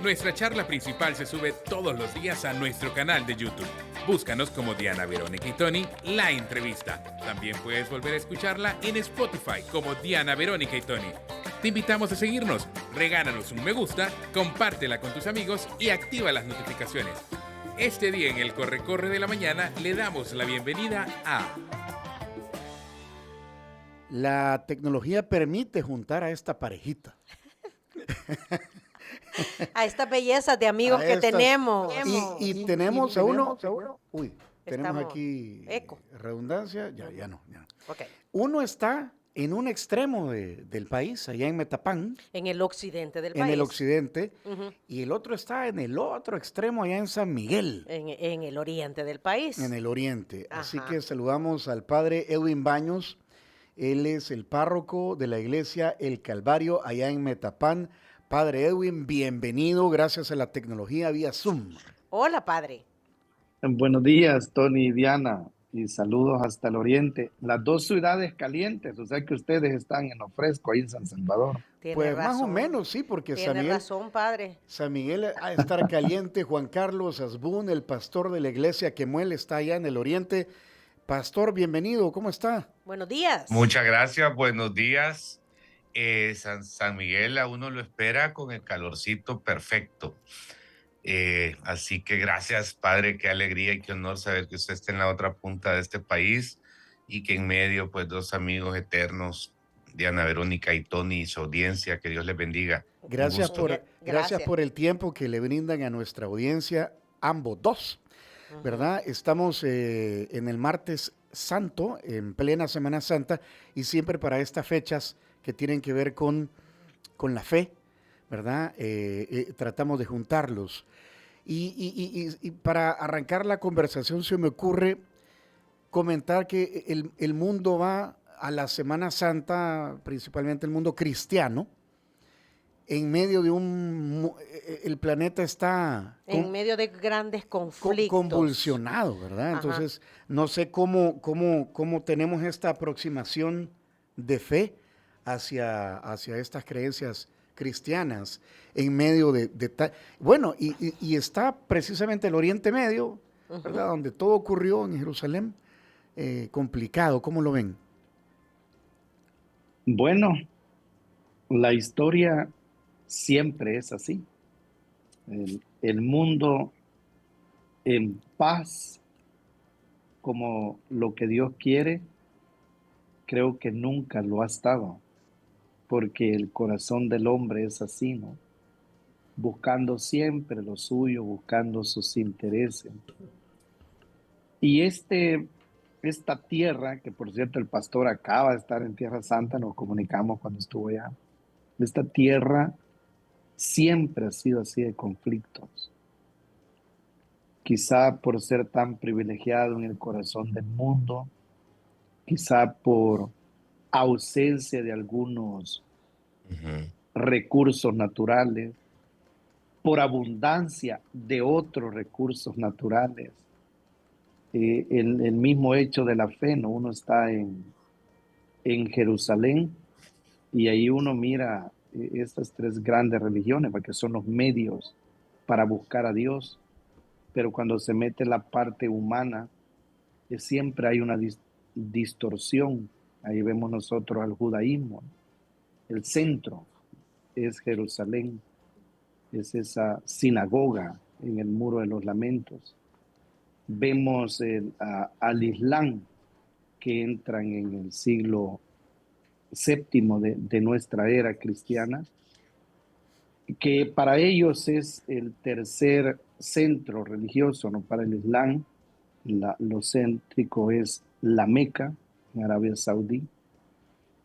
Nuestra charla principal se sube todos los días a nuestro canal de YouTube. Búscanos como Diana Verónica y Tony, la entrevista. También puedes volver a escucharla en Spotify como Diana Verónica y Tony. Te invitamos a seguirnos, regálanos un me gusta, compártela con tus amigos y activa las notificaciones. Este día en el Corre-Corre de la Mañana le damos la bienvenida a... La tecnología permite juntar a esta parejita. A estas bellezas de amigos que tenemos. Y tenemos a uno. Uy, tenemos Estamos aquí eco. redundancia. Ya no. Ok. Uno está en un extremo del país, allá en Metapán, En el occidente del en país. el occidente, Ujú. y el otro está en el otro extremo, allá en San Miguel, En el oriente del país. en el oriente. Así Ajá. que saludamos al padre Edwin Baños. Él es el párroco de la iglesia El Calvario, allá en Metapán. Padre Edwin, bienvenido, gracias a la tecnología vía Zoom. Hola, padre. Buenos días, Tony y Diana, y saludos hasta el oriente. Las dos ciudades calientes, o sea que ustedes están en lo fresco ahí en San Salvador. Tiene Pues razón. más o menos, sí, porque Tiene razón, padre. San Miguel a estar caliente. Juan Carlos Asbun, el pastor de la iglesia Quemuel, está allá en el oriente. Pastor, bienvenido, ¿cómo está? Buenos días. Muchas gracias, buenos días. San Miguel a uno lo espera con el calorcito perfecto. Así que gracias, padre, qué alegría y qué honor saber que usted está en la otra punta de este país y que en medio, pues, dos amigos eternos, Diana Verónica y Tony, y su audiencia, que Dios les bendiga. Gracias Un gusto. gracias Gracias. por el tiempo que le brindan a nuestra audiencia, ambos dos, ¿verdad? Estamos en el martes santo, en plena Semana Santa, y siempre para estas fechas que tienen que ver con la fe, ¿verdad? Tratamos de juntarlos. Y para arrancar la conversación se me ocurre comentar que el mundo va a la Semana Santa, principalmente el mundo cristiano, en medio de el planeta está En medio de grandes conflictos. convulsionado, ¿verdad? Ajá. Entonces, no sé cómo tenemos esta aproximación de fe hacia estas creencias cristianas en medio de tal... Bueno, y está precisamente el Oriente Medio, ¿verdad? Donde todo ocurrió en Jerusalén, complicado. ¿Cómo lo ven? Bueno, la historia siempre es así. El mundo en paz, como lo que Dios quiere, creo que nunca lo ha estado, porque el corazón del hombre es así, ¿no? Buscando siempre lo suyo, buscando sus intereses. Y esta tierra, que por cierto el pastor acaba de estar en Tierra Santa, nos comunicamos cuando estuvo allá, esta tierra siempre ha sido así de conflictos. Quizá por ser tan privilegiado en el corazón del mundo, quizá por ausencia de algunos recursos naturales, por abundancia de otros recursos naturales. El mismo hecho de la fe, ¿no? Uno está en Jerusalén y ahí uno mira estas tres grandes religiones, porque son los medios para buscar a Dios, pero cuando se mete la parte humana, siempre hay una distorsión. Ahí vemos nosotros al judaísmo. El centro es Jerusalén, es esa sinagoga en el Muro de los Lamentos. Vemos al Islam, que entran en el siglo séptimo de nuestra era cristiana, que para ellos es el tercer centro religioso, ¿no? Para el Islam, lo céntrico es la Meca, en Arabia Saudí.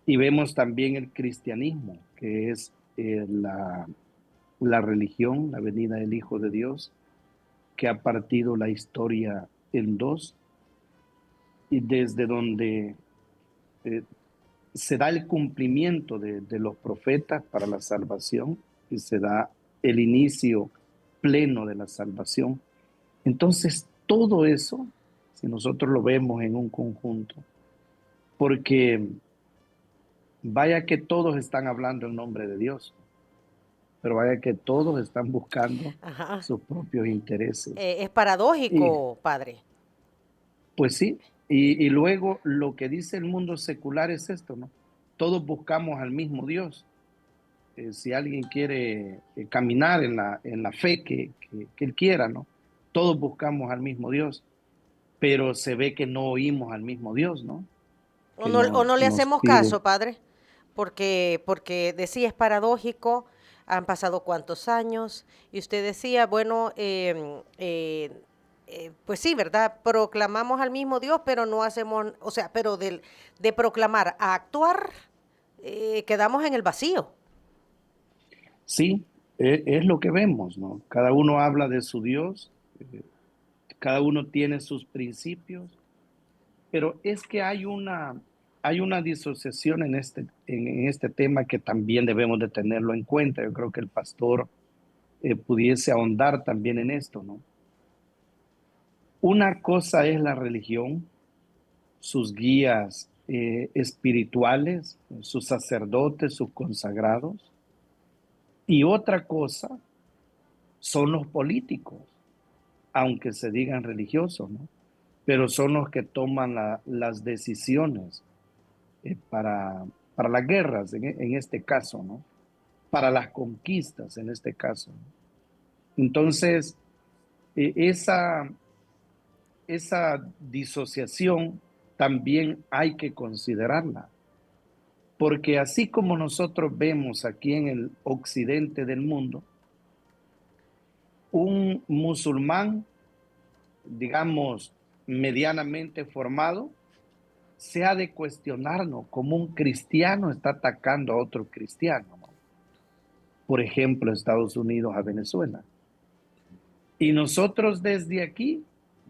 Y vemos también el cristianismo, que es la religión, la venida del Hijo de Dios, que ha partido la historia en dos, y desde donde se da el cumplimiento de los profetas para la salvación y se da el inicio pleno de la salvación. Entonces, todo eso, si nosotros lo vemos en un conjunto, porque vaya que todos están hablando en nombre de Dios. pero vaya que todos están buscando Ajá. sus propios intereses. Es Y paradójico, padre. pues sí, y luego lo que dice el mundo secular es esto, ¿no? Todos buscamos al mismo Dios. Si alguien quiere caminar en la fe que él quiera, ¿no? Todos buscamos al mismo Dios, pero se ve que no oímos al mismo Dios, ¿no? Que O no le nos hacemos pide. caso, padre, porque decía, es paradójico, han pasado cuántos años, y usted decía, bueno, pues sí, ¿verdad? Proclamamos al mismo Dios, pero no hacemos, o sea, pero de proclamar a actuar, quedamos en el vacío. Sí, es lo que vemos, ¿no? Cada uno habla de su Dios, eh, cada uno tiene sus principios, pero es que hay una disociación en este tema que también debemos de tenerlo en cuenta. Yo creo que el pastor pudiese ahondar también en esto, ¿no? Una cosa es la religión, sus guías espirituales, sus sacerdotes, sus consagrados, y otra cosa son los políticos, aunque se digan religiosos, ¿no? Pero son los que toman las decisiones para las guerras, en este caso, ¿no? Para las conquistas, en este caso, ¿no? Entonces, esa disociación también hay que considerarla, porque así como nosotros vemos aquí en el occidente del mundo, un musulmán, digamos, medianamente formado, se ha de cuestionarnos cómo un cristiano está atacando a otro cristiano, ¿no? Por ejemplo, Estados Unidos a Venezuela. Y nosotros desde aquí,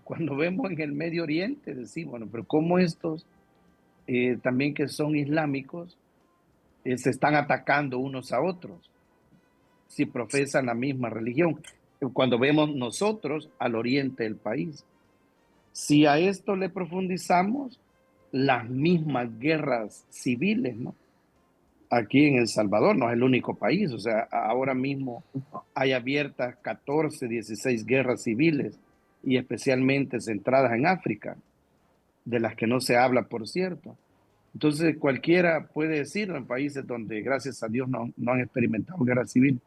cuando vemos en el Medio Oriente, decimos, bueno, pero ¿cómo estos también que son islámicos se están atacando unos a otros si profesan la misma religión? Cuando vemos nosotros al oriente del país. Si a esto le profundizamos, las mismas guerras civiles, ¿no? Aquí en El Salvador no es el único país, o sea, ahora mismo hay abiertas 14, 16 guerras civiles y especialmente centradas en África, de las que no se habla, por cierto. Entonces cualquiera puede decirlo en países donde gracias a Dios no han experimentado guerra civil,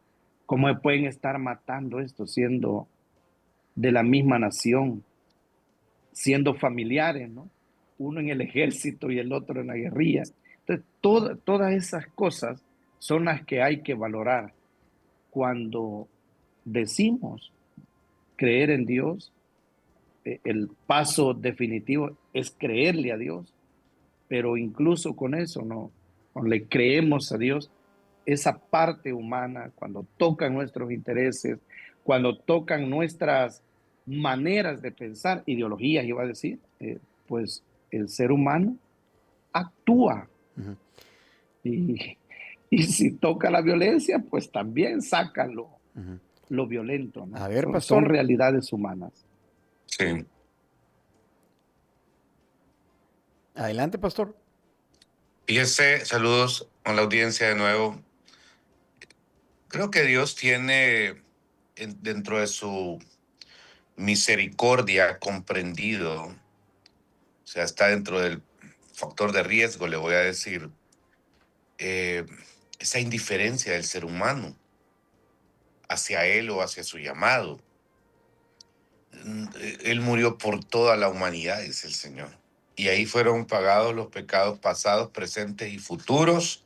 cómo pueden estar matando esto siendo de la misma nación, siendo familiares, ¿no? Uno en el ejército y el otro en la guerrilla. Entonces, todas esas cosas son las que hay que valorar cuando decimos creer en Dios. El paso definitivo es creerle a Dios, pero incluso con eso, no, cuando le creemos a Dios, esa parte humana, cuando tocan nuestros intereses, cuando tocan nuestras maneras de pensar, ideologías, iba a decir, pues el ser humano actúa. Ujú. Y, y si toca la violencia, pues también saca Ujú. lo violento, A ¿no? ver, Son pastor, realidades humanas. Sí. adelante, pastor. Fíjese, saludos a la audiencia de nuevo. Creo que Dios tiene dentro de su misericordia comprendido, o sea, está dentro del factor de riesgo, le voy a decir, eh, esa indiferencia del ser humano hacia él o hacia su llamado. Él murió por toda la humanidad, dice el Señor. Y ahí fueron pagados los pecados pasados, presentes y futuros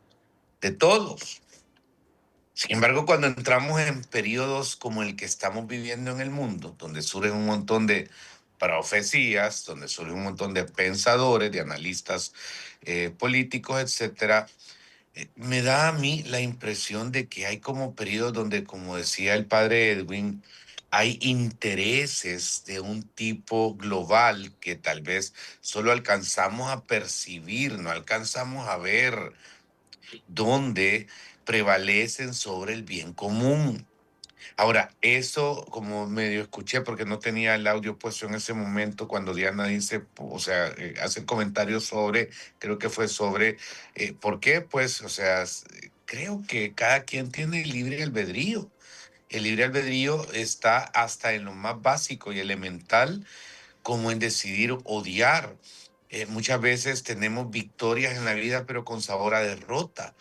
de todos. Sin embargo, cuando entramos en periodos como el que estamos viviendo en el mundo, donde surgen un montón de profecías, donde surgen un montón de pensadores, de analistas políticos, etcétera, me da a mí la impresión de que hay como periodos donde, como decía el padre Edwin, hay intereses de un tipo global que tal vez solo alcanzamos a percibir, no alcanzamos a ver, donde prevalecen sobre el bien común. Ahora, eso como medio escuché porque no tenía el audio puesto en ese momento cuando Diana dice, o sea, hace comentarios sobre, creo que fue sobre, ¿por qué? Pues, o sea, creo que cada quien tiene libre albedrío. El libre albedrío está hasta en lo más básico y elemental, como en decidir odiar. Muchas veces tenemos victorias en la vida, pero con sabor a derrota,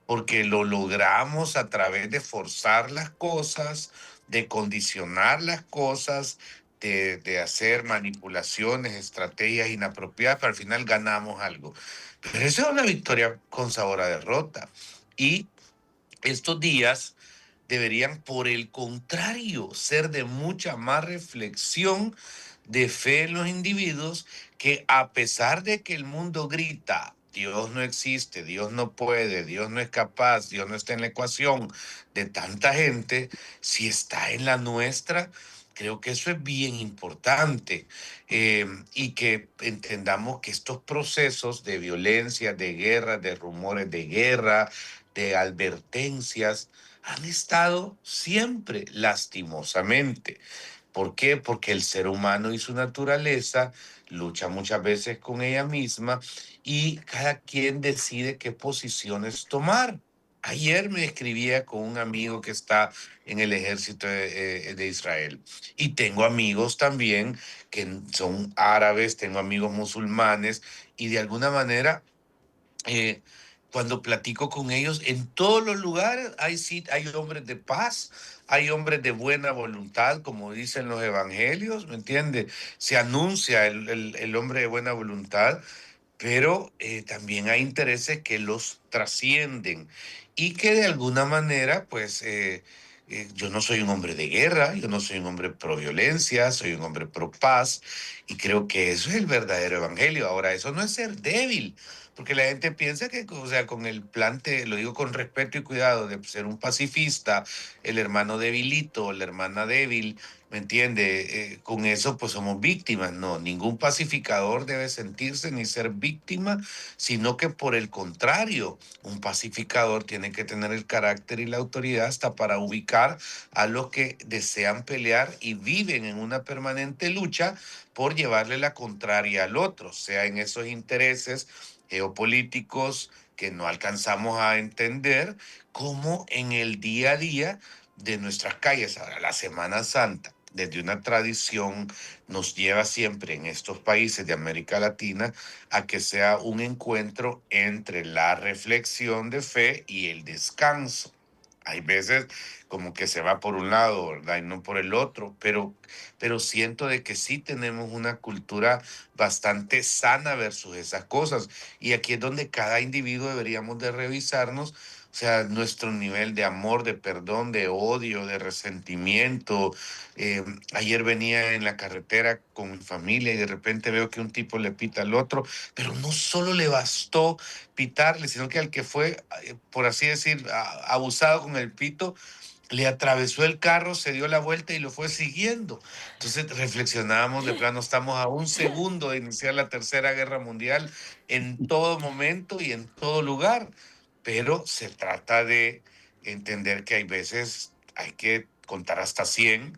porque lo logramos a través de forzar las cosas, de condicionar las cosas, de hacer manipulaciones, estrategias inapropiadas, pero al final ganamos algo. Pero eso es una victoria con sabor a derrota. Y estos días deberían, por el contrario, ser de mucha más reflexión, de fe en los individuos, que a pesar de que el mundo grita, Dios no existe, Dios no puede, Dios no es capaz, Dios no está en la ecuación de tanta gente, si está en la nuestra, creo que eso es bien importante. Y que entendamos que estos procesos de violencia, de guerra, de rumores de guerra, de advertencias, han estado siempre, lastimosamente. ¿Por qué? Porque el ser humano y su naturaleza lucha muchas veces con ella misma y cada quien decide qué posiciones tomar. Ayer me escribía con un amigo que está en el ejército de Israel, y tengo amigos también que son árabes, tengo amigos musulmanes, y de alguna manera, eh, cuando platico con ellos, en todos los lugares hay, sí, hay hombres de paz, hay hombres de buena voluntad, como dicen los evangelios, ¿me entiende? Se anuncia el hombre de buena voluntad, pero también hay intereses que los trascienden y que de alguna manera, pues, yo no soy un hombre de guerra, yo no soy un hombre pro violencia, soy un hombre pro paz, y creo que eso es el verdadero evangelio. Ahora, eso no es ser débil, porque la gente piensa que, o sea, con el plante, lo digo con respeto y cuidado, de ser un pacifista, el hermano debilito, la hermana débil, ¿me entiende? Con eso pues somos víctimas. No, ningún pacificador debe sentirse ni ser víctima, sino que por el contrario, un pacificador tiene que tener el carácter y la autoridad hasta para ubicar a los que desean pelear y viven en una permanente lucha por llevarle la contraria al otro, sea en esos intereses geopolíticos que no alcanzamos a entender, como en el día a día de nuestras calles. Ahora, la Semana Santa, desde una tradición, nos lleva siempre en estos países de América Latina a que sea un encuentro entre la reflexión de fe y el descanso. Hay veces como que se va por un lado, ¿verdad? Y no por el otro, pero siento de que sí tenemos una cultura bastante sana versus esas cosas. Y aquí es donde cada individuo deberíamos de revisarnos, o sea, nuestro nivel de amor, de perdón, de odio, de resentimiento. Eh, Ayer venía en la carretera con mi familia y de repente veo que un tipo le pita al otro, pero no solo le bastó pitarle, sino que al que fue, por así decir, abusado con el pito, le atravesó el carro, se dio la vuelta y lo fue siguiendo. Entonces reflexionábamos, de plano, estamos a un segundo de iniciar la Tercera Guerra Mundial en todo momento y en todo lugar, pero se trata de entender que hay veces hay que contar hasta 100,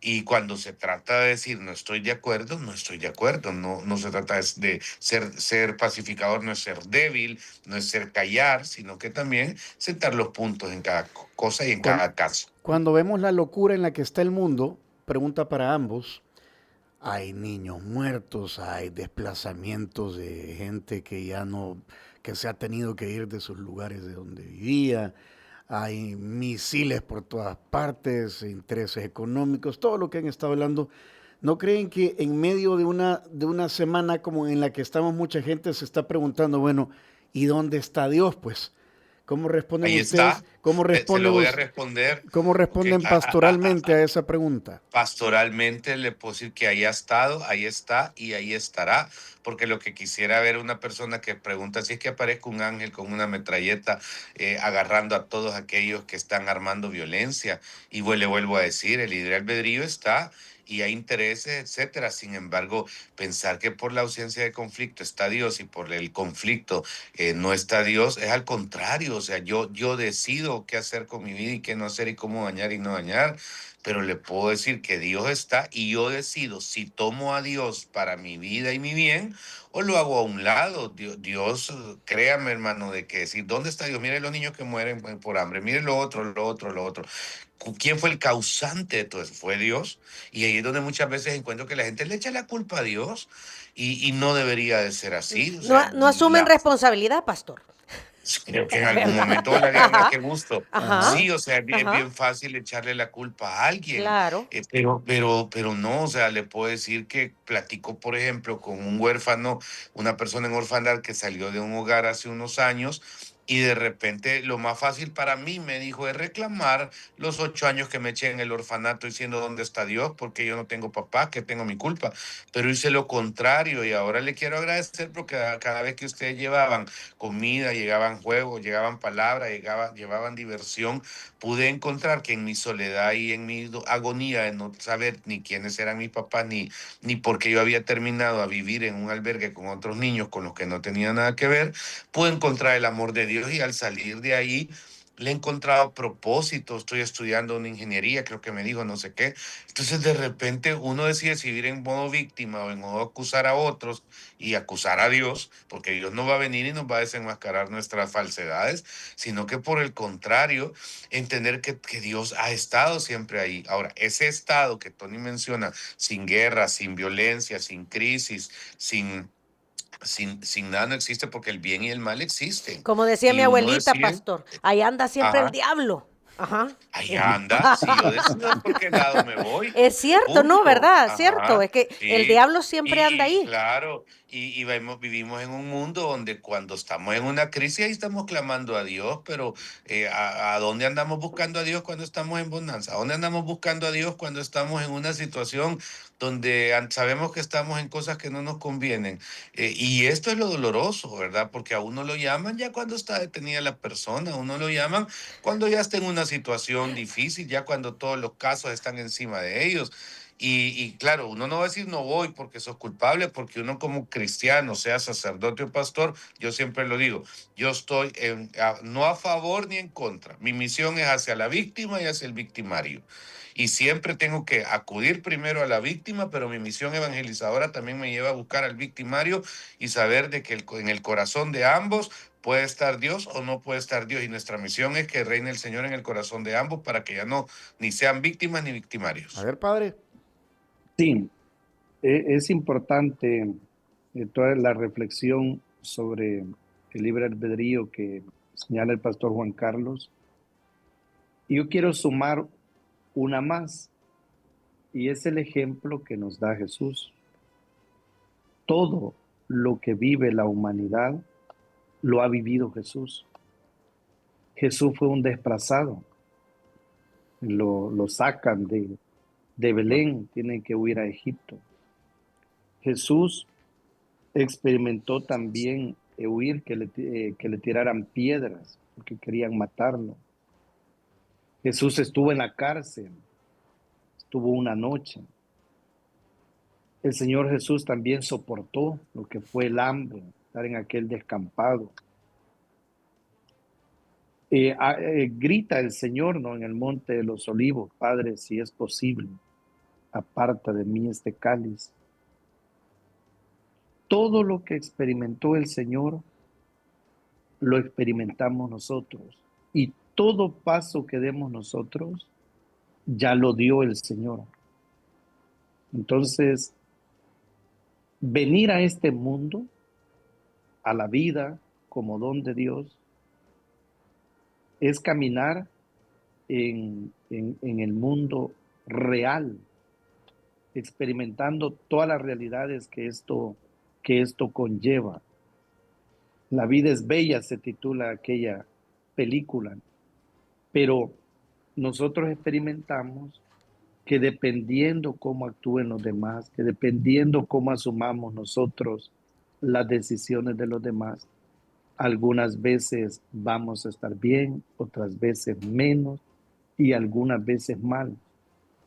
y cuando se trata de decir no estoy de acuerdo, no estoy de acuerdo. No, no se trata de ser pacificador, no es ser débil, no es ser callar, sino que también sentar los puntos en cada cosa y en Cuan- cada caso. Cuando vemos la locura en la que está el mundo, pregunta para ambos, hay niños muertos, hay desplazamientos de gente que ya no, que se ha tenido que ir de sus lugares de donde vivía, hay misiles por todas partes, intereses económicos, todo lo que han estado hablando. ¿No creen que en medio de una semana como en la que estamos, mucha gente se está preguntando, bueno, ¿y dónde está Dios? Pues, ¿cómo responden Ahí ustedes? está, ¿Cómo se lo responden, voy a responder. cómo Ok, responden pastoralmente a esa pregunta? pastoralmente le puedo decir que ahí ha estado, ahí está y ahí estará, porque lo que quisiera ver una persona que pregunta si es que aparezca un ángel con una metralleta, agarrando a todos aquellos que están armando violencia. Y le vuelvo a decir, el libre albedrío está y hay intereses, etcétera. Sin embargo, pensar que por la ausencia de conflicto está Dios y por el conflicto no está Dios, es al contrario. O sea, yo decido qué hacer con mi vida y qué no hacer y cómo dañar y no dañar. pero le puedo decir que Dios está y yo decido si tomo a Dios para mi vida y mi bien o lo hago a un lado. Dios, créame, hermano, de que decir, ¿dónde está Dios? Mire los niños que mueren por hambre, mire lo otro, lo otro, lo otro. ¿Quién fue el causante de todo eso? Fue Dios. Y ahí es donde muchas veces encuentro que la gente le echa la culpa a Dios y no debería de ser así. O No, sea, no asumen responsabilidad, pastor. creo que en algún ¿Verdad? momento, hola Diana, Ajá, qué gusto. ajá, Sí, o sea, es ajá, bien fácil echarle la culpa a alguien, claro. pero no, o sea, le puedo decir que platico, por ejemplo, con un huérfano, una persona en orfandad que salió de un hogar hace unos años. Y de repente lo más fácil para mí, me dijo, es reclamar los 8 años que me eché en el orfanato diciendo dónde está Dios, porque yo no tengo papá, que tengo mi culpa. Pero hice lo contrario y ahora le quiero agradecer porque cada vez que ustedes llevaban comida, llegaban juegos, llegaban palabras, llevaban diversión, pude encontrar que en mi soledad y en mi agonía de no saber ni quiénes eran mis papás, ni por qué yo había terminado a vivir en un albergue con otros niños con los que no tenía nada que ver, pude encontrar el amor de Dios y al salir de ahí le he encontrado propósito. Estoy estudiando una ingeniería, creo que me dijo no sé qué. Entonces de repente uno decide si vivir en modo víctima o en modo acusar a otros y acusar a Dios, porque Dios no va a venir y nos va a desenmascarar nuestras falsedades, sino que por el contrario, entender que Dios ha estado siempre ahí. Ahora, ese estado que Tony menciona, sin guerra, sin violencia, sin crisis, sin nada, no existe porque el bien y el mal existen. Como decía Y mi uno abuelita, decide, pastor, ahí anda siempre el ajá, diablo. Ajá. ahí anda, si yo decido por qué lado me voy, Es cierto, ¿no? punto. ¿Verdad? Cierto. Ajá, Es que el sí. diablo siempre anda ahí. Claro, vivimos en un mundo donde cuando estamos en una crisis ahí estamos clamando a Dios, pero ¿a dónde andamos buscando a Dios cuando estamos en bonanza? ¿A dónde andamos buscando a Dios cuando estamos en una situación donde sabemos que estamos en cosas que no nos convienen? Y esto es lo doloroso, ¿verdad? Porque a uno lo llaman ya cuando está detenida la persona, a uno lo llaman cuando ya está en una situación difícil, ya cuando todos los casos están encima de ellos. Y claro, uno no va a decir no voy porque sos culpable, porque uno como cristiano, sea sacerdote o pastor, yo siempre lo digo, yo estoy no a favor ni en contra. Mi misión es hacia la víctima y hacia el victimario. Y siempre tengo que acudir primero a la víctima, pero mi misión evangelizadora también me lleva a buscar al victimario y saber de que en el corazón de ambos puede estar Dios o no puede estar Dios. Y nuestra misión es que reine el Señor en el corazón de ambos para que ya no ni sean víctimas ni A victimarios. ver, padre. Sí, es importante toda la reflexión sobre el libre albedrío que señala el pastor Juan Carlos. Y yo quiero sumar una más, y es el ejemplo que nos da Jesús. Todo lo que vive la humanidad lo ha vivido Jesús. Jesús fue un desplazado, lo sacan de Belén, tienen que huir a Egipto. Jesús experimentó también huir, que le tiraran piedras porque querían matarlo. Jesús estuvo en la cárcel, estuvo una noche. El Señor Jesús también soportó lo que fue el hambre, estar en aquel descampado. Grita el Señor, ¿no?, en el monte de los olivos: Padre, si es posible, aparta de mí este cáliz. Todo lo que experimentó el Señor lo experimentamos nosotros, y todo paso que demos nosotros ya lo dio el Señor. Entonces, venir a este mundo, a la vida como don de Dios, es caminar en el mundo real, experimentando todas las realidades que esto conlleva. La vida es bella, se titula aquella película, pero nosotros experimentamos que dependiendo cómo actúen los demás, que dependiendo cómo asumamos nosotros las decisiones de los demás, algunas veces vamos a estar bien, otras veces menos y algunas veces mal.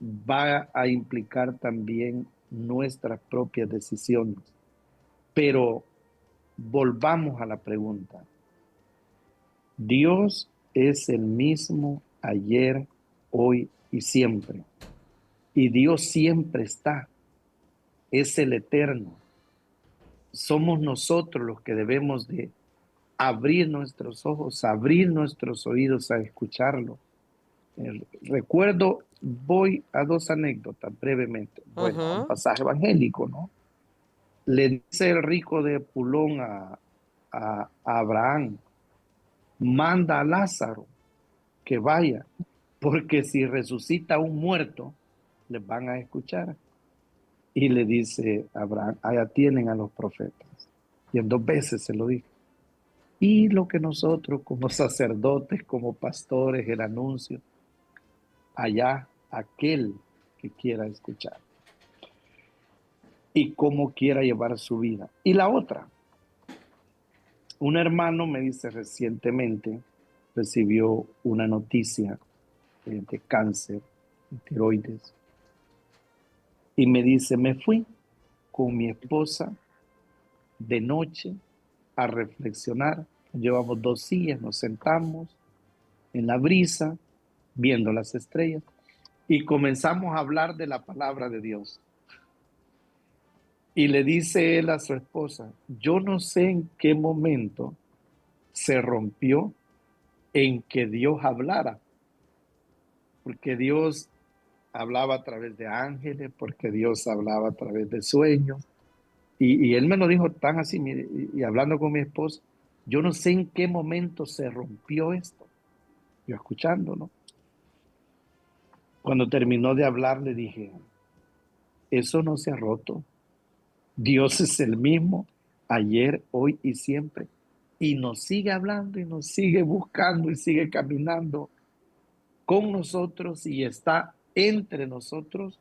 Va a implicar también nuestras propias decisiones. Pero volvamos a la pregunta. ¿Dios es el mismo ayer, hoy y siempre. Y Dios siempre está. Es el eterno. Somos nosotros los que debemos de abrir nuestros ojos, abrir nuestros oídos a escucharlo. Recuerdo, voy a 2 anécdotas brevemente. Bueno, un pasaje evangélico, ¿no? Le dice el rico de Pulón a Abraham, manda a Lázaro que vaya, porque si resucita un muerto, les van a escuchar. Y le dice Abraham, allá tienen a los profetas. Y en 2 veces se lo dijo. Y lo que nosotros como sacerdotes, como pastores, el anuncio, allá aquel que quiera escuchar y cómo quiera llevar su vida. Y la otra, un hermano me dice recientemente, recibió una noticia de cáncer, de tiroides, y me dice, me fui con mi esposa de noche a reflexionar. Llevamos 2 sillas, nos sentamos en la brisa, viendo las estrellas, y comenzamos a hablar de la palabra de Dios. Y le dice él a su esposa, yo no sé en qué momento se rompió en que Dios hablara, porque Dios hablaba a través de ángeles, porque Dios hablaba a través de sueños, y él me lo dijo tan así, mire, y hablando con mi esposa, yo no sé en qué momento se rompió esto, yo escuchando, ¿no? Cuando terminó de hablar le dije, eso no se ha roto, Dios es el mismo ayer, hoy y siempre, y nos sigue hablando y nos sigue buscando y sigue caminando con nosotros y está entre nosotros.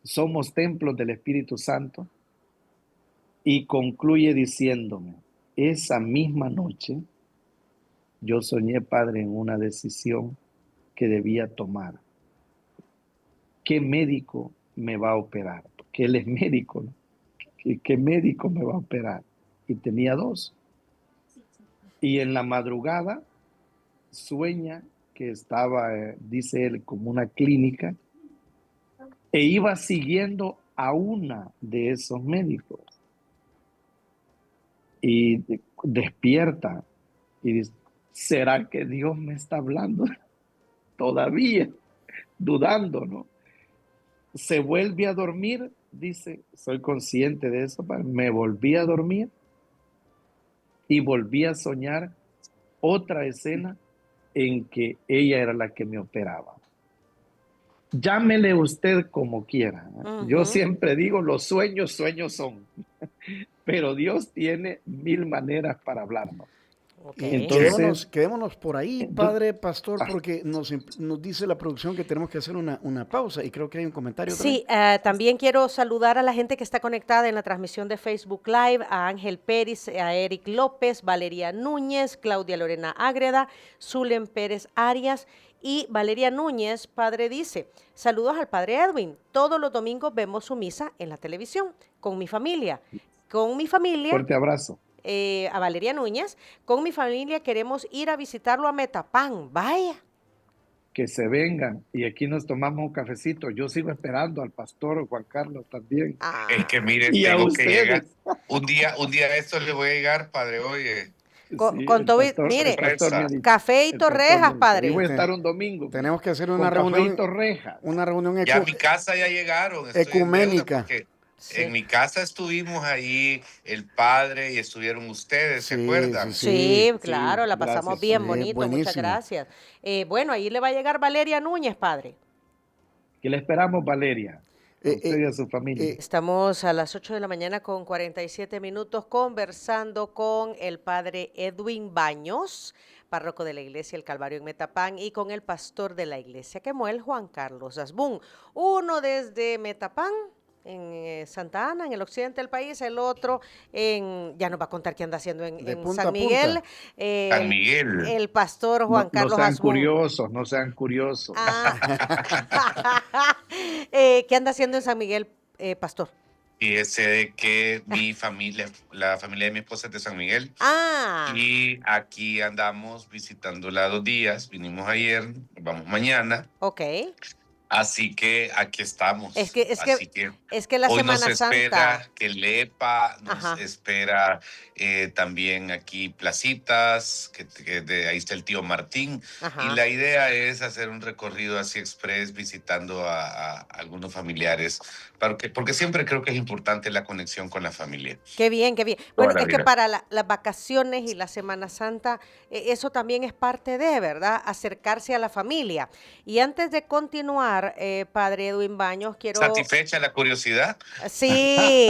Somos templos del Espíritu Santo. Y concluye diciéndome, esa misma noche yo soñé, Padre, en una decisión que debía tomar. ¿Qué médico me va a operar? Porque él es médico, ¿no? ¿Qué médico me va a operar? Y tenía 2. Y en la madrugada sueña que estaba, dice él, como una clínica, e iba siguiendo a una de esos médicos. Y despierta y dice, ¿será que Dios me está hablando? Todavía dudando, ¿no? Se vuelve a dormir, dice, soy consciente de eso, me volví a dormir y volví a soñar otra escena en que ella era la que me operaba. Llámele usted como quiera. Yo siempre digo, los sueños, sueños son. Pero Dios tiene 1000 maneras para hablarnos. Okay. Entonces, quedémonos por ahí, padre pastor, porque nos dice la producción que tenemos que hacer una pausa y creo que hay un comentario. Sí, también quiero saludar a la gente que está conectada en la transmisión de Facebook Live, a Ángel Pérez, a Eric López, Valeria Núñez, Claudia Lorena Ágreda, Zulen Pérez Arias y Valeria Núñez, padre dice, saludos al padre Edwin, todos los domingos vemos su misa en la televisión, con mi familia. Fuerte abrazo. A Valeria Núñez, con mi familia queremos ir a visitarlo a Metapán, vaya. Que se vengan y aquí nos tomamos un cafecito. Yo sigo esperando al pastor Juan Carlos también. Es que mire, y tengo que llegar. Un día de estos le voy a llegar, padre, oye. Con todo, mire, café y torrejas, padre. Yo voy a estar un domingo. Tenemos que hacer una reunión. Una reunión ya a mi casa ya llegaron. Ecuménica. Sí. En mi casa estuvimos ahí el padre y estuvieron ustedes, ¿se acuerdan? Sí, claro, la pasamos bien bonito, buenísimo. Muchas gracias. Bueno, ahí le va a llegar Valeria Núñez, padre. ¿Qué le esperamos, Valeria? A usted y a su familia. Estamos a las 8 de la mañana con 47 minutos conversando con el padre Edwin Baños, párroco de la iglesia El Calvario en Metapán, y con el pastor de la iglesia Quemuel, Juan Carlos Asbun. Uno desde Metapán, en Santa Ana, en el occidente del país, el otro ya nos va a contar qué anda haciendo en San Miguel. San Miguel. El pastor Juan Carlos Asbun. No sean curiosos. ¿Qué anda haciendo en San Miguel, pastor? Fíjese de que mi familia, la familia de mi esposa es de San Miguel Ah, y aquí andamos visitándola 2 días. Vinimos ayer, vamos mañana. ok. Así que aquí Es estamos. que, es que, Así que es que la hoy nos Semana Santa, espera que Lepa, nos ajá, espera también aquí Placitas, ahí está el tío Martín. Y ajá. la idea es hacer un recorrido así express visitando a algunos familiares, porque siempre creo que es importante la conexión con la familia. Qué bien, qué bien. Toda Bueno, la es que vida. para las vacaciones y la Semana Santa, eso también es parte de, ¿verdad? Acercarse a la familia. Y antes de continuar, padre Edwin Baños, quiero... ¿Satisfecha la curiosidad? Sí,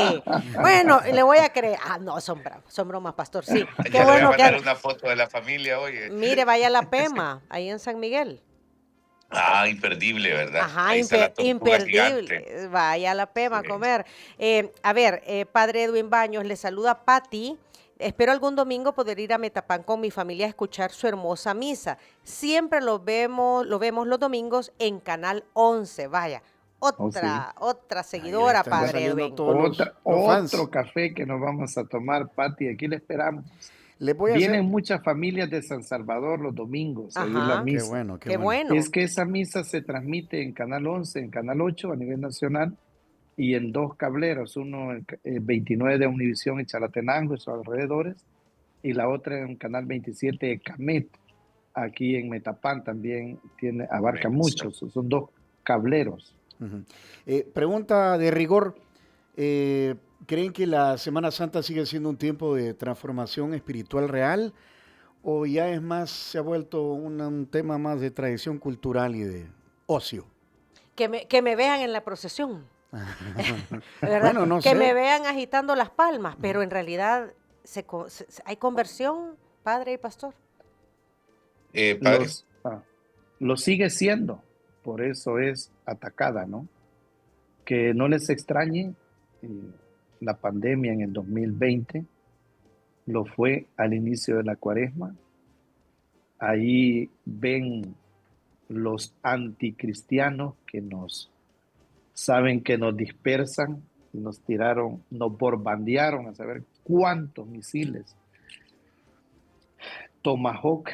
bueno, le voy a creer. Ah, no, son bromas, pastor. Sí, qué Ya le voy a bueno mandar que... una foto de la familia, oye. Mire, vaya a La Pema, ahí en San Miguel. Ah, imperdible, ¿verdad? Ajá, Ahí está la tortuga gigante. imperdible. Vaya a La Pema Sí. a comer. A ver, padre Edwin Baños, le saluda Patti. Espero algún domingo poder ir a Metapán con mi familia a escuchar su hermosa misa. Siempre lo vemos los domingos en Canal 11. Vaya, Oh, sí. otra Ahí le seguidora, están padre saliendo Edwin. todos los Otro fans. café que nos vamos a tomar, Pati, aquí le esperamos. Les voy a Vienen hacer... muchas familias de San Salvador los domingos a oír la Ajá, Qué misa. bueno, qué qué bueno. Es bueno. que esa misa se transmite en Canal 11, en Canal 8 a nivel nacional y en 2 cableros, uno en 29 de Univisión y Chalatenango y sus alrededores, y la otra en Canal 27 de Camet, aquí en Metapán también abarca Eso. muchos, son 2 cableros. Ujú. Pregunta de rigor. eh, ¿Creen que la Semana Santa sigue siendo un tiempo de transformación espiritual real o ya es más, se ha vuelto un tema más de tradición cultural y de ocio? Que me vean en la procesión, ¿verdad? Bueno, no Que me sé. vean agitando las palmas, pero en realidad hay conversión, padre y pastor. Padre. Los, ah, lo sigue siendo, por eso es atacada, ¿no? Que no les extrañe, eh, la pandemia en el 2020 lo fue al inicio de la cuaresma. Ahí ven los anticristianos que saben que nos dispersan, nos tiraron, nos bombardearon a saber cuántos misiles Tomahawk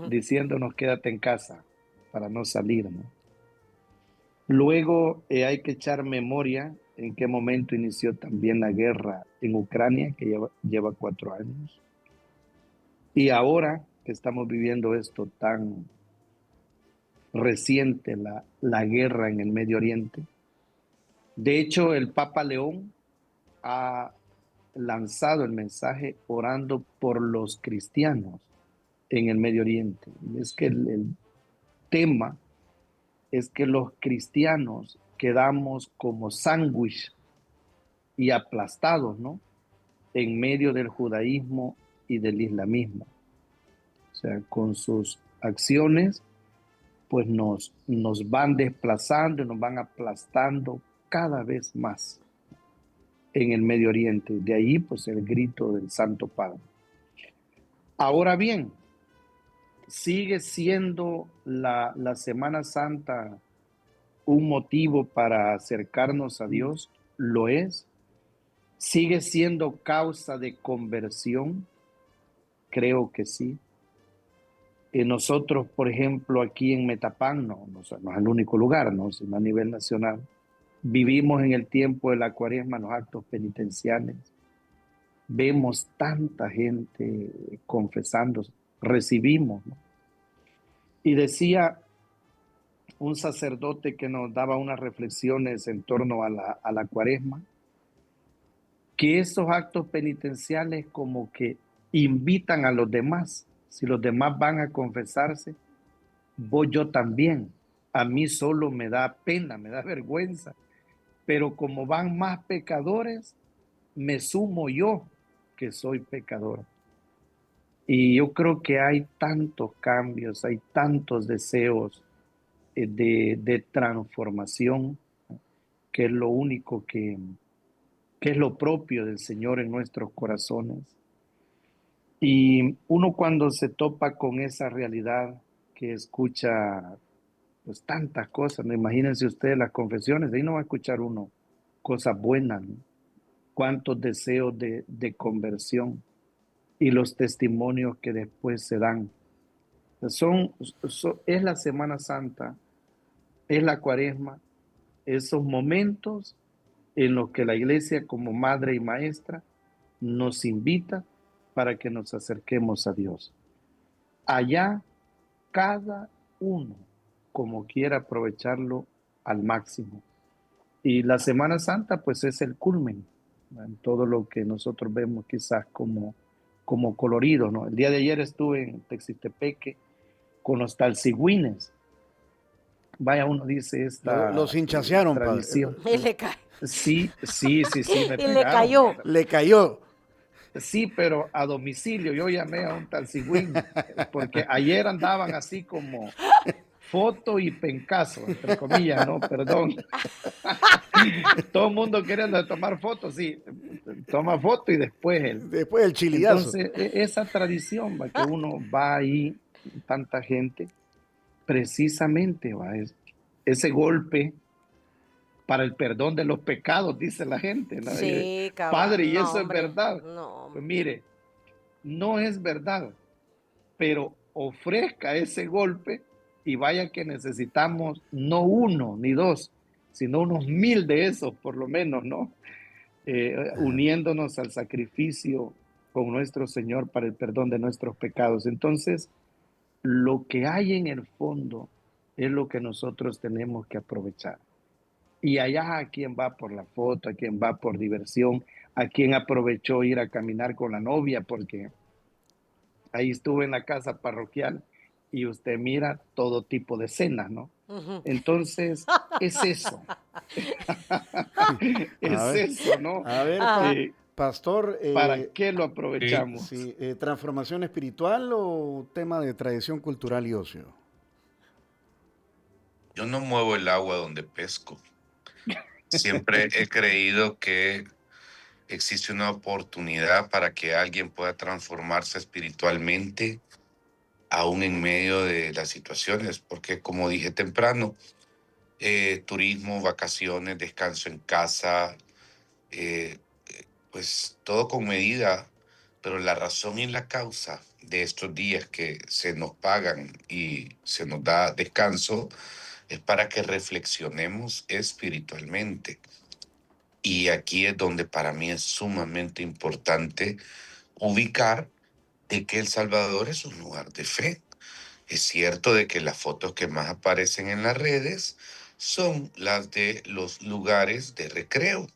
diciéndonos quédate en casa para no salir, ¿no? Luego hay que echar memoria en qué momento inició también la guerra en Ucrania, que lleva 4 años. Y ahora que estamos viviendo esto tan reciente, la guerra en el Medio Oriente. De hecho, el Papa León ha lanzado el mensaje orando por los cristianos en el Medio Oriente. Y es que el tema es que los cristianos quedamos como sándwich y aplastados, ¿no? En medio del judaísmo y del islamismo. O sea, con sus acciones, pues nos van desplazando y nos van aplastando cada vez más en el Medio Oriente. De ahí, pues, el grito del Santo Padre. Ahora bien, ¿sigue siendo la Semana Santa un motivo para acercarnos a Dios? Lo es. ¿Sigue siendo causa de conversión? Creo que sí. Nosotros, por ejemplo, aquí en Metapán, no es el único lugar, ¿no? Sino a nivel nacional, vivimos en el tiempo de la cuaresma los actos penitenciales. Vemos tanta gente confesando, recibimos, ¿no? Y decía un sacerdote que nos daba unas reflexiones en torno a la cuaresma, que esos actos penitenciales como que invitan a los demás. Si los demás van a confesarse, voy yo también. A mí solo me da pena, me da vergüenza, pero como van más pecadores, me sumo yo que soy pecador. Y yo creo que hay tantos cambios, hay tantos deseos de transformación, que es lo único que es lo propio del Señor en nuestros corazones. Y uno cuando se topa con esa realidad, que escucha pues tantas cosas, ¿no? Imagínense ustedes las confesiones, de ahí no va a escuchar uno cosas buenas, ¿no? Cuántos deseos de conversión y los testimonios que después se dan. Es la Semana Santa, es la Cuaresma, esos momentos en los que la iglesia como madre y maestra nos invita para que nos acerquemos a Dios. Allá cada uno como quiera aprovecharlo al máximo. Y la Semana Santa pues es el culmen, ¿no? En todo lo que nosotros vemos quizás como colorido, ¿no? El día de ayer estuve en Texistepeque con los talcigüines. Vaya, uno dice esta Los hinchasearon, padre. tradición. Y le, ca- Sí, sí, sí, sí, me y le pegaron. cayó. Le cayó. Sí, pero a domicilio. Yo llamé a un talcigüín porque ayer andaban así como foto y pencazo, entre comillas, ¿no? Perdón. Todo el mundo queriendo tomar fotos, sí. Toma foto y después él. Después del chilillazo. Entonces, esa tradición, va, que uno va ahí, tanta gente, precisamente, va, ese golpe para el perdón de los pecados, dice la gente, ¿no? Sí, Padre, cabal. ¿y No, eso es hombre. verdad? No, Pues mire, no es verdad, pero ofrezca ese golpe y vaya que necesitamos no uno ni dos, sino unos 1000 de esos por lo menos, ¿no? Uniéndonos al sacrificio con nuestro Señor para el perdón de nuestros pecados. Entonces, lo que hay en el fondo es lo que nosotros tenemos que aprovechar. Y allá a quien va por la foto, a quien va por diversión, a quien aprovechó ir a caminar con la novia, porque ahí estuve en la casa parroquial y usted mira todo tipo de cenas, ¿no? ujú. Entonces, es eso, A es ver, eso, ¿no? a ver, Ajá. pastor, ¿Para qué lo Sí. aprovechamos? sí, ¿transformación espiritual o tema de tradición cultural y ocio? Yo no muevo el agua donde pesco. Siempre he creído que existe una oportunidad para que alguien pueda transformarse espiritualmente, aún en medio de las situaciones, porque como dije temprano, turismo, vacaciones, descanso en casa, eh, pues todo con medida, pero la razón y la causa de estos días que se nos pagan y se nos da descanso es para que reflexionemos espiritualmente. Y aquí es donde para mí es sumamente importante ubicar de que El Salvador es un lugar de fe. Es cierto de que las fotos que más aparecen en las redes son las de los lugares de recreo,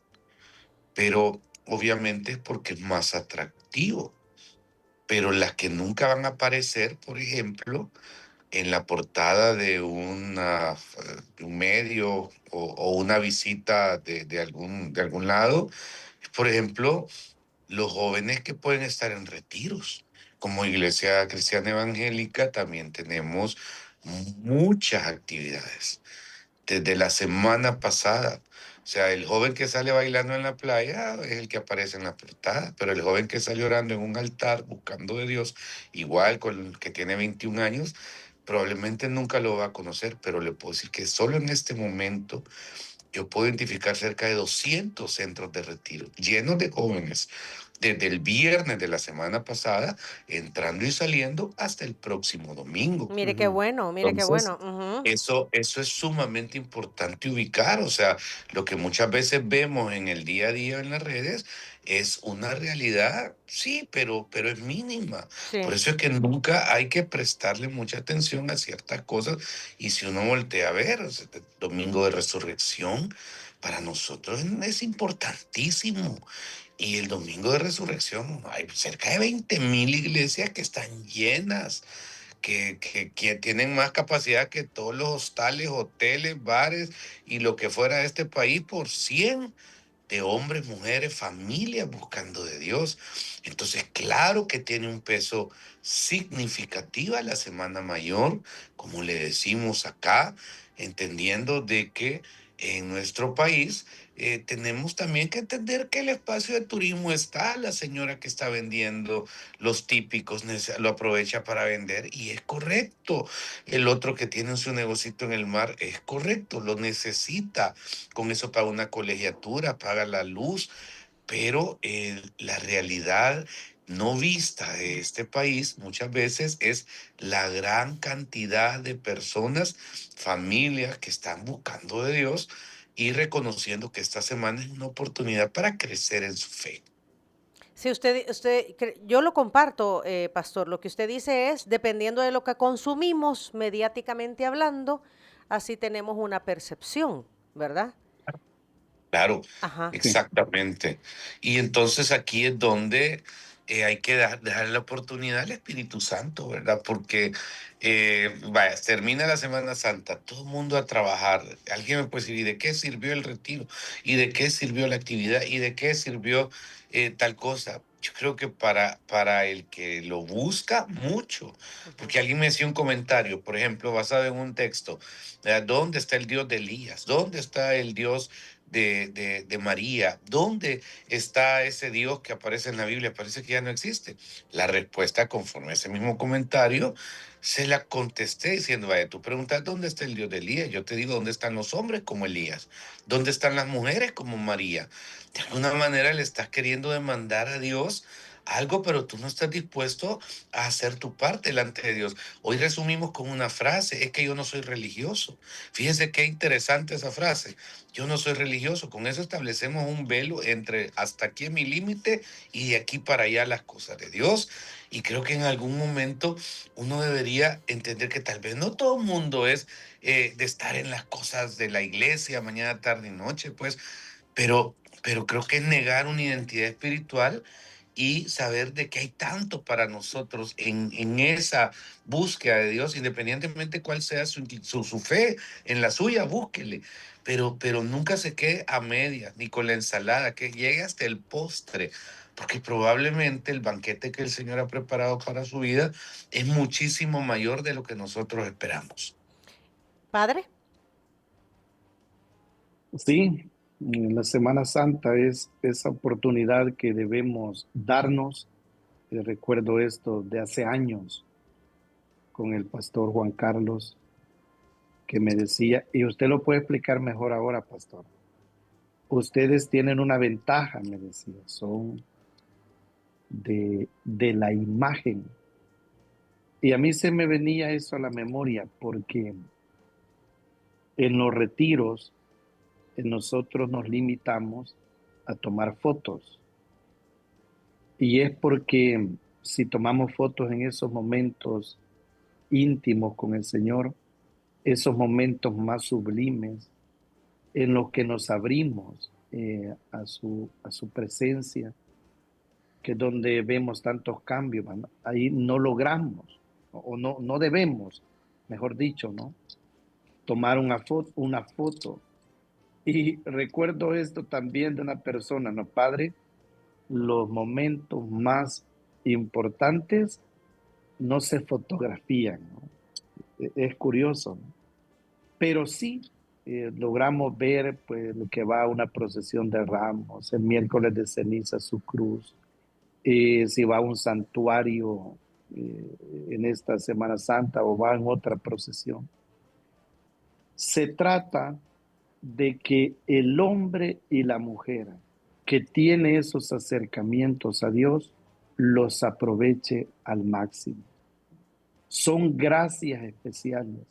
pero obviamente es porque es más atractivo. Pero las que nunca van a aparecer, por ejemplo, en la portada de un medio o una visita de algún lado, es, por ejemplo, los jóvenes que pueden estar en retiros. Como Iglesia Cristiana Evangélica también tenemos muchas actividades desde la semana pasada. O sea, el joven que sale bailando en la playa es el que aparece en la portada, pero el joven que sale orando en un altar buscando de Dios, igual con el que tiene 21 años, probablemente nunca lo va a conocer, pero le puedo decir que solo en este momento yo puedo identificar cerca de 200 centros de retiro llenos de jóvenes desde el viernes de la semana pasada, entrando y saliendo hasta el próximo domingo. Mire qué Ujú. bueno, mire qué Entonces, bueno. Ujú. eso es sumamente importante ubicar. O sea, lo que muchas veces vemos en el día a día en las redes es una realidad, sí, pero es mínima. Por Sí. eso es que nunca hay que prestarle mucha atención a ciertas cosas. Y si uno voltea a ver, o sea, el Domingo de Resurrección, para nosotros es importantísimo. Y el Domingo de Resurrección hay cerca de 20,000 iglesias que están llenas, que tienen más capacidad que todos los hostales, hoteles, bares y lo que fuera de este país por 100 de hombres, mujeres, familias buscando de Dios. Entonces, claro que tiene un peso significativo la Semana Mayor, como le decimos acá, entendiendo de que en nuestro país, tenemos también que entender que el espacio de turismo está, la señora que está vendiendo los típicos lo aprovecha para vender y es correcto. El otro que tiene su negocito en el mar es correcto, lo necesita. Con eso paga una colegiatura, paga la luz, pero la realidad no vista de este país muchas veces es la gran cantidad de personas, familias que están buscando de Dios y reconociendo que esta semana es una oportunidad para crecer en su fe. Si yo lo comparto, pastor, lo que usted dice es, dependiendo de lo que consumimos mediáticamente hablando, así tenemos una percepción, ¿verdad? Claro, Ajá. Sí, exactamente. Y entonces aquí es donde hay que dejar la oportunidad al Espíritu Santo, ¿verdad? Porque, vaya, termina la Semana Santa, todo el mundo a trabajar. Alguien me puede decir, ¿y de qué sirvió el retiro? ¿Y de qué sirvió la actividad? ¿Y de qué sirvió tal cosa? Yo creo que para el que lo busca mucho, Ujú. porque alguien me hacía un comentario, por ejemplo, basado en un texto, ¿dónde está el Dios de Elías? ¿Dónde está el Dios de María? ¿Dónde está ese Dios que aparece en la Biblia? Parece que ya no existe. La respuesta, conforme a ese mismo comentario, se la contesté diciendo, vaya, tú preguntas dónde está el Dios de Elías, yo te digo dónde están los hombres como Elías, dónde están las mujeres como María. De alguna manera le estás queriendo demandar a Dios algo, pero tú no estás dispuesto a hacer tu parte delante de Dios. Hoy resumimos con una frase, es que yo no soy religioso. Fíjense qué interesante esa frase. Yo no soy religioso, con eso establecemos un velo entre hasta aquí es mi límite y de aquí para allá las cosas de Dios. Y creo que en algún momento uno debería entender que tal vez no todo el mundo es de estar en las cosas de la iglesia mañana, tarde y noche, pues, pero creo que es negar una identidad espiritual y saber de que hay tanto para nosotros en esa búsqueda de Dios, independientemente cuál sea su fe, en la suya, búsquele, pero nunca se quede a medias, ni con la ensalada, que llegue hasta el postre, porque probablemente el banquete que el Señor ha preparado para su vida es muchísimo mayor de lo que nosotros esperamos. Padre. sí, la Semana Santa es esa oportunidad que debemos darnos. Recuerdo esto de hace años con el pastor Juan Carlos, que me decía, y usted lo puede explicar mejor ahora, pastor. Ustedes tienen una ventaja, me decía, son de la imagen. Y a mí se me venía eso a la memoria, porque en los retiros nosotros nos limitamos a tomar fotos. Y es porque si tomamos fotos en esos momentos íntimos con el Señor, esos momentos más sublimes en los que nos abrimos a su presencia, que es donde vemos tantos cambios, ¿no? Ahí no logramos, o no, no debemos, mejor dicho, ¿no? Tomar una foto. Y recuerdo esto también de una persona, ¿no, padre? Los momentos más importantes no se fotografían, ¿no? Es curioso, ¿no? Pero sí logramos ver pues lo que va a una procesión de ramos, el miércoles de ceniza, su cruz, si va a un santuario en esta Semana Santa o va en otra procesión. Se trata de que el hombre y la mujer que tiene esos acercamientos a Dios los aproveche al máximo. Son gracias especiales.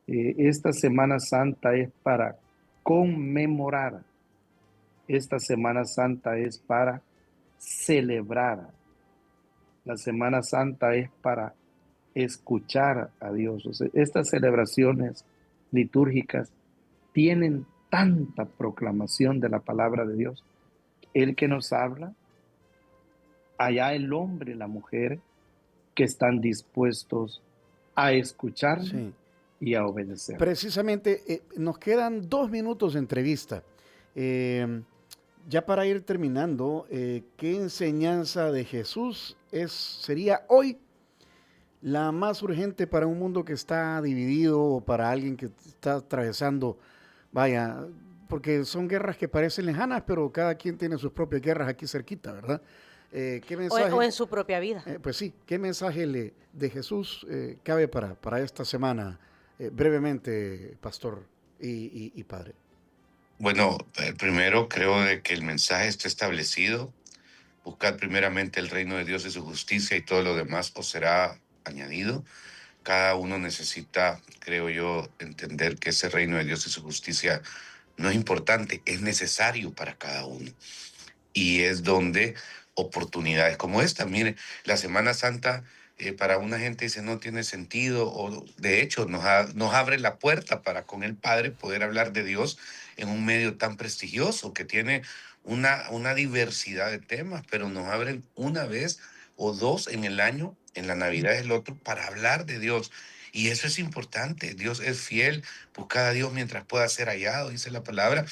Esta Semana Santa es para conmemorar. Esta Semana Santa es para celebrar. La Semana Santa es para escuchar a Dios. O sea, estas celebraciones litúrgicas tienen tanta proclamación de la palabra de Dios. El que nos habla, allá el hombre y la mujer que están dispuestos a escucharle Sí. y a obedecer. Precisamente, nos quedan 2 minutos de entrevista. Eh, ya para ir terminando, ¿qué enseñanza de Jesús sería hoy la más urgente para un mundo que está dividido o para alguien que está atravesando vaya, porque son guerras que parecen lejanas, pero cada quien tiene sus propias guerras aquí cerquita, ¿verdad? ¿Qué mensaje? O en su propia vida. Pues sí, ¿qué mensaje de Jesús cabe para esta semana? Brevemente, pastor y padre. Bueno, primero creo de que el mensaje está establecido. Buscad primeramente el reino de Dios y su justicia y todo lo demás os será añadido. Cada uno necesita, creo yo, entender que ese reino de Dios y su justicia no es importante, es necesario para cada uno. Y es donde oportunidades como esta, mire, la Semana Santa para una gente dice no tiene sentido, o de hecho nos abre la puerta para con el Padre poder hablar de Dios en un medio tan prestigioso que tiene una diversidad de temas, pero nos abren una vez o dos en el año, en la Navidad es el otro, para hablar de Dios. Y eso es importante, Dios es fiel, buscad a Dios mientras pueda ser hallado, dice la palabra.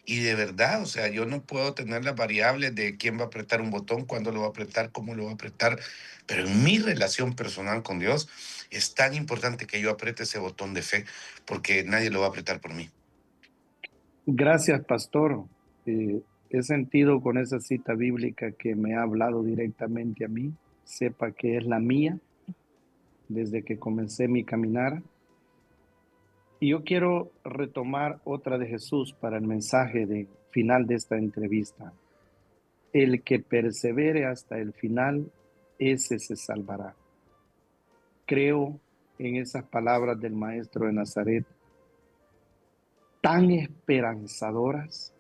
Y de verdad, o sea, yo no puedo tener las variables de quién va a apretar un botón, cuándo lo va a apretar, cómo lo va a apretar, pero en mi relación personal con Dios es tan importante que yo apriete ese botón de fe, porque nadie lo va a apretar por mí. Gracias, pastor. He sentido con esa cita bíblica que me ha hablado directamente a mí. Sepa que es la mía desde que comencé mi caminar. Y yo quiero retomar otra de Jesús para el mensaje final de esta entrevista. El que persevere hasta el final, ese se salvará. Creo en esas palabras del Maestro de Nazaret, tan esperanzadoras,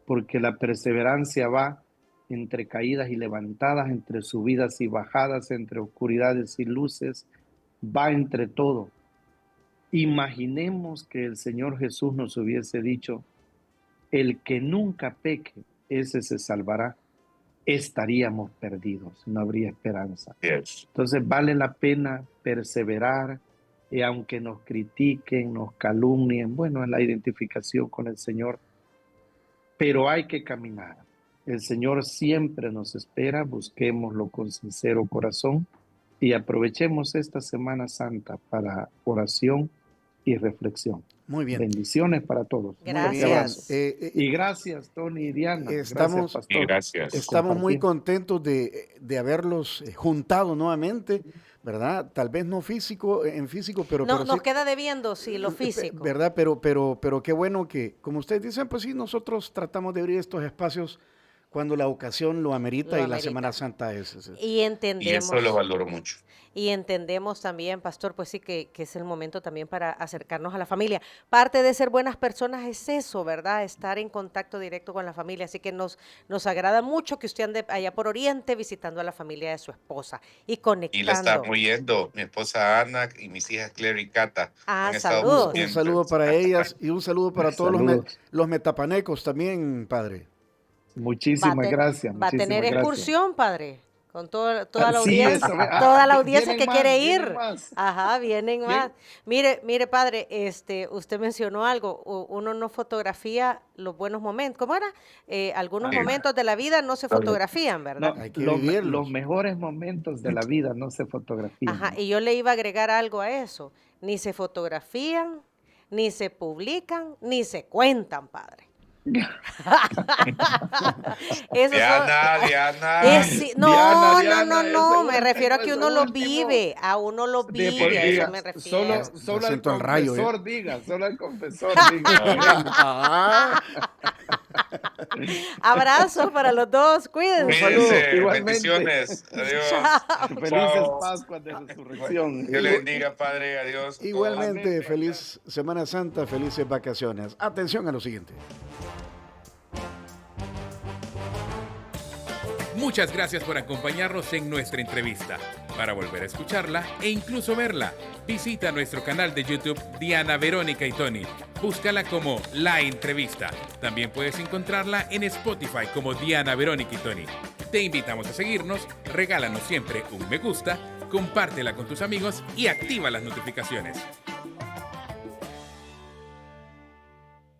porque la perseverancia va entre caídas y levantadas, entre subidas y bajadas, entre oscuridades y luces, va entre todo. Imaginemos que el Señor Jesús nos hubiese dicho, el que nunca peque, ese se salvará. Estaríamos perdidos, no habría esperanza. Yes. Entonces vale la pena perseverar, y aunque nos critiquen, nos calumnien, bueno, es la identificación con el Señor, pero hay que caminar. El Señor siempre nos espera, busquémoslo con sincero corazón y aprovechemos esta Semana Santa para oración y reflexión. Muy bien. Bendiciones para todos. Gracias. Y gracias, Tony y Diana. Estamos, gracias, pastor. Y gracias. Estamos muy compartir. contentos de haberlos juntado nuevamente, ¿verdad? Tal vez no en físico, pero... No, pero nos sí, queda debiendo, sí, lo físico. ¿verdad? Pero qué bueno que, como ustedes dicen, pues sí, nosotros tratamos de abrir estos espacios cuando la ocasión lo amerita Lo y la amerita. Semana Santa es. Y Y entendemos. eso lo valoro mucho. Y entendemos también, pastor, pues sí que es el momento también para acercarnos a la familia. Parte de ser buenas personas es eso, ¿verdad? Estar en contacto directo con la familia. Así que nos agrada mucho que usted ande allá por Oriente visitando a la familia de su esposa y conectando. Y la estamos oyendo, mi esposa Ana y mis hijas Claire y Cata. Ah, han estado saludos. muy Un saludo para ellas y un saludo para todos Saludos. los metapanecos también, padre. Muchísimas gracias. Va a tener muchísimas gracias. excursión, padre. Con toda la Sí, audiencia, eso, toda la audiencia vienen que más, quiere vienen ir. más. Ajá, vienen más. Mire, padre, usted mencionó algo. Uno no fotografía los buenos momentos. ¿Cómo era? Algunos momentos de la vida no se fotografían, ¿verdad? No, Hay que los vivirlos. mejores momentos de la vida no se fotografían. Ajá, y yo le iba a agregar algo a eso. Ni se fotografían, ni se publican, ni se cuentan, padre. Eso Diana. sí, Diana, no, me ese refiero a que último, uno ese lo último. vive, a uno lo vive, a eso me refiero. Solo Ya al siento el rayo, confesor diga, solo al confesor diga. Ah, Abrazos para los dos, cuídense. Cuídense, igualmente. bendiciones. Adiós. Felices Chao. Pascuas de Resurrección. Dios le bendiga, Padre. Adiós. igualmente, Amén. feliz Semana Santa, felices vacaciones. Atención a lo siguiente. Muchas gracias por acompañarnos en nuestra entrevista. Para volver a escucharla e incluso verla, visita nuestro canal de YouTube Diana Verónica y Tony. Búscala como La Entrevista. También puedes encontrarla en Spotify como Diana Verónica y Tony. Te invitamos a seguirnos, regálanos siempre un me gusta, compártela con tus amigos y activa las notificaciones.